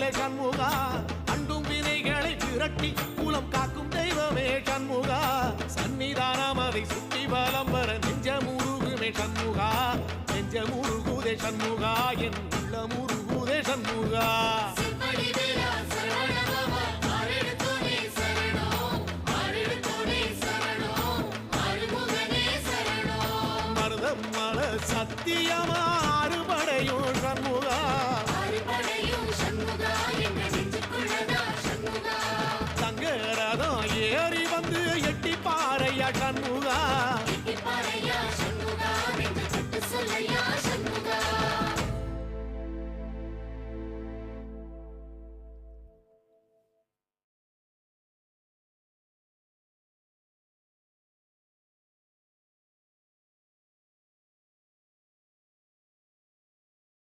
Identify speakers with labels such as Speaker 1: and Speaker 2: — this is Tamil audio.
Speaker 1: முருகுதே சண்முகா அண்டும் வினைகளை விரட்டி குலம் காக்கும் தெய்வமே சண்முகா சன்னிதானம் அதை சுற்றி பலம் வர நெஞ்ச முருகுமே சண்முகா நெஞ்ச முருகுதே சண்முகா என் உள்ள முருகுதே சண்முகா